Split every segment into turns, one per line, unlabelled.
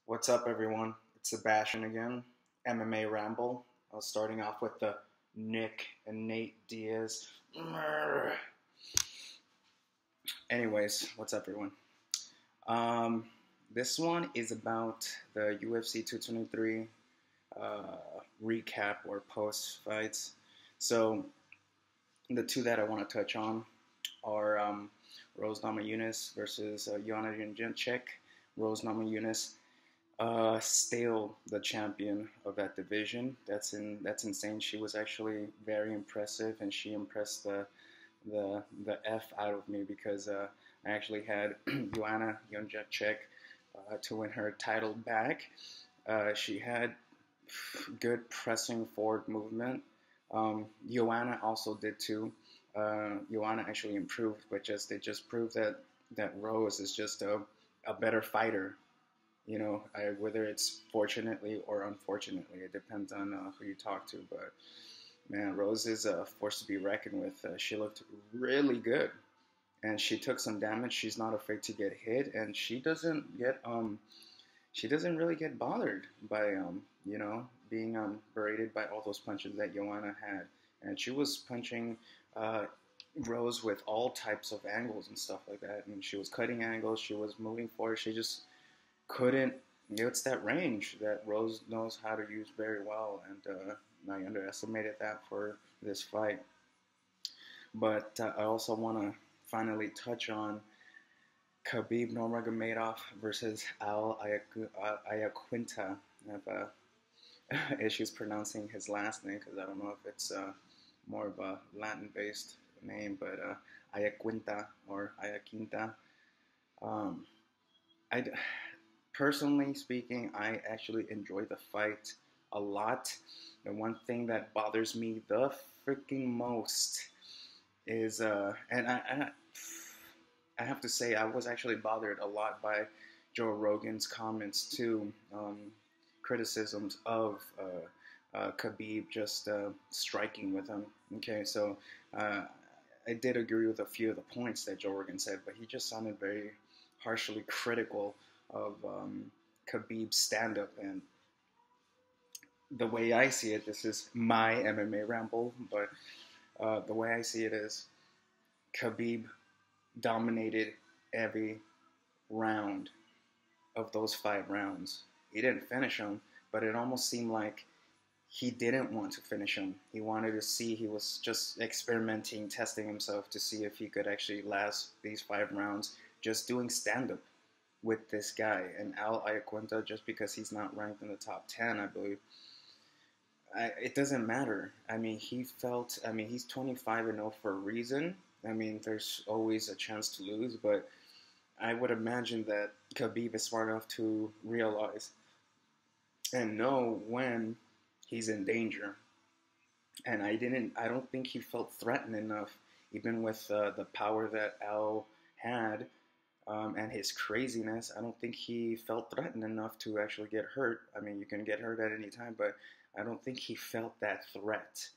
What's up, everyone? It's Sebastian again, MMA Ramble. I was starting off with the Nick and Nate Diaz. Anyways, what's up, everyone? Um, this one is about the UFC 223 recap or post fights. So, the two that I want to touch on are Rose Namajunas versus Joanna Jędrzejczyk. Rose Namajunas still the champion of that division. That's insane. She was actually very impressive, and she impressed the f out of me because I actually had Joanna Jędrzejczyk to win her title back. She had good pressing forward movement. Joanna also did too. Joanna actually improved, but they just proved that Rose is just a better fighter. Whether it's fortunately or unfortunately, it depends on who you talk to. But man, Rose is a force to be reckoned with. She looked really good, and she took some damage. She's not afraid to get hit, and she doesn't really get bothered by being berated by all those punches that Joanna had, and she was punching Rose with all types of angles and stuff like that. And she was cutting angles. She was moving forward. She just couldn't. It's that range that Rose knows how to use very well, and I underestimated that for this fight. But I also want to finally touch on Khabib Nurmagomedov versus Al Iaquinta. I have issues pronouncing his last name because I don't know if it's more of a Latin-based name, but Iaquinta or Iaquinta. Um, I Personally speaking, I actually enjoy the fight a lot. The one thing that bothers me the freaking most is, I have to say, I was actually bothered a lot by Joe Rogan's comments too, criticisms of Khabib just striking with him. Okay, so I did agree with a few of the points that Joe Rogan said, but he just sounded very harshly critical of Khabib's stand-up. And the way I see it, this is my MMA ramble, but the way I see it is Khabib dominated every round of those 5 rounds. He didn't finish him, but it almost seemed like he didn't want to finish him. He wanted to see, he was just experimenting, testing himself to see if he could actually last these 5 rounds, just doing stand-up with this guy. And Al Iaquinta, just because he's not ranked in the top 10, I believe, it doesn't matter. He's 25-0 for a reason. There's always a chance to lose, but I would imagine that Khabib is smart enough to realize and know when he's in danger. And I don't think he felt threatened enough, even with the power that Al had. And his craziness, I don't think he felt threatened enough to actually get hurt. You can get hurt at any time, but I don't think he felt that threat.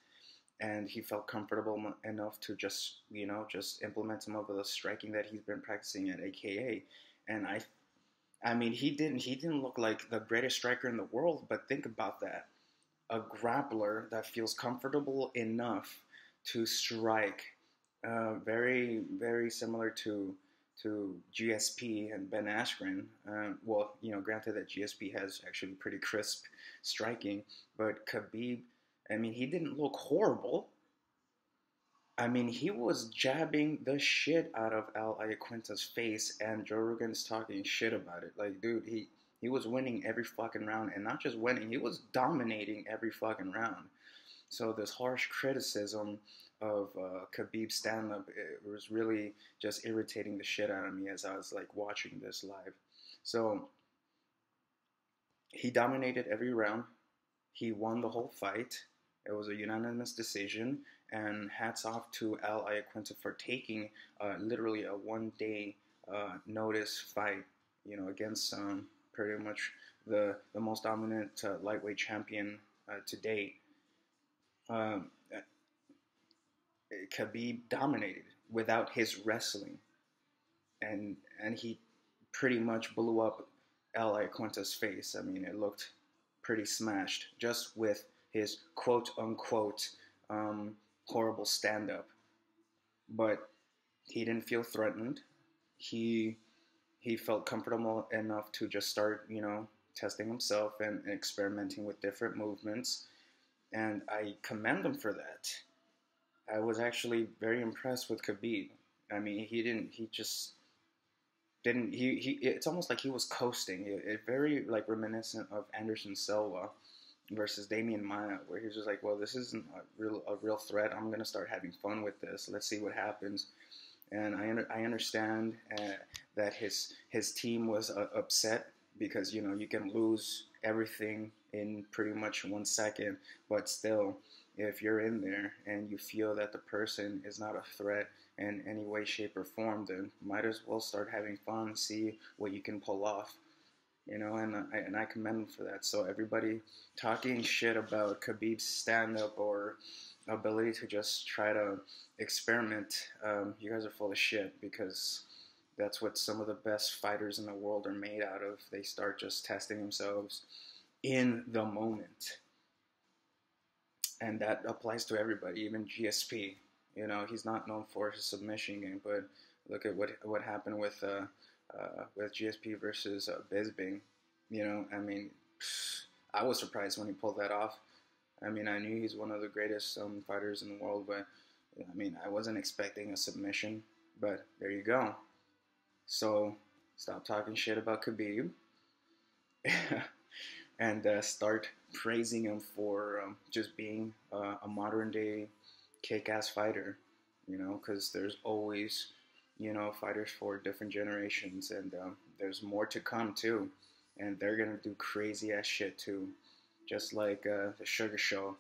And he felt comfortable enough to just implement some of the striking that he's been practicing at AKA. And he didn't look like the greatest striker in the world, but think about that. A grappler that feels comfortable enough to strike, very, very similar to GSP and Ben Askren. Granted that GSP has actually pretty crisp striking, but Khabib, he didn't look horrible. He was jabbing the shit out of Al Iaquinta's face, and Joe Rogan's talking shit about it. Like, dude, he was winning every fucking round, and not just winning, he was dominating every fucking round. So this harsh criticism of Khabib's stand-up, it was really just irritating the shit out of me as I was like watching this live. So he dominated every round. He won the whole fight. It was a unanimous decision, and hats off to Al Iaquinta for taking literally a 1-day notice fight, against pretty much the most dominant lightweight champion to date. Khabib dominated without his wrestling, and he pretty much blew up El Iaquinta's face. I mean, it looked pretty smashed just with his quote unquote horrible stand up. But he didn't feel threatened. He he felt comfortable enough to just start, testing himself and experimenting with different movements. And I commend him for that. I was actually very impressed with Khabib. I mean, he just didn't, it's almost like he was coasting. It very like reminiscent of Anderson Silva versus Damian Maia, where he's just like, well, this isn't a real threat. I'm gonna start having fun with this. Let's see what happens. And I understand that his team was upset because you can lose everything in pretty much 1 second, but still, if you're in there and you feel that the person is not a threat in any way, shape, or form, then might as well start having fun, see what you can pull off. And I commend him for that. So everybody talking shit about Khabib's stand-up or ability to just try to experiment, you guys are full of shit, because that's what some of the best fighters in the world are made out of. They start just testing themselves in the moment. And that applies to everybody, even GSP. He's not known for his submission game, but look at what happened with GSP versus Bisping. I mean, I was surprised when he pulled that off. I mean, I knew he's one of the greatest fighters in the world, but I mean, I wasn't expecting a submission. But there you go. So stop talking shit about Khabib and start praising him for just being a modern day kick-ass fighter. Because there's always fighters for different generations, and there's more to come too, and they're gonna do crazy ass shit too, just like the Sugar Show,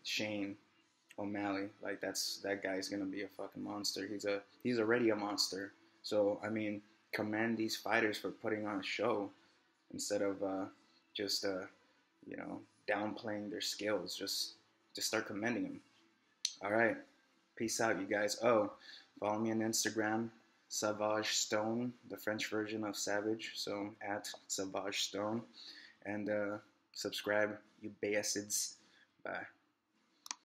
Shane O'Malley. Like that guy's gonna be a fucking monster. He's already a monster. So I mean, commend these fighters for putting on a show instead of just downplaying their skills. Just start commending them. All right, peace out, you guys. Oh, follow me on Instagram, Savage Stone, the French version of Savage. So at Savage Stone, and subscribe, you bastards. Bye.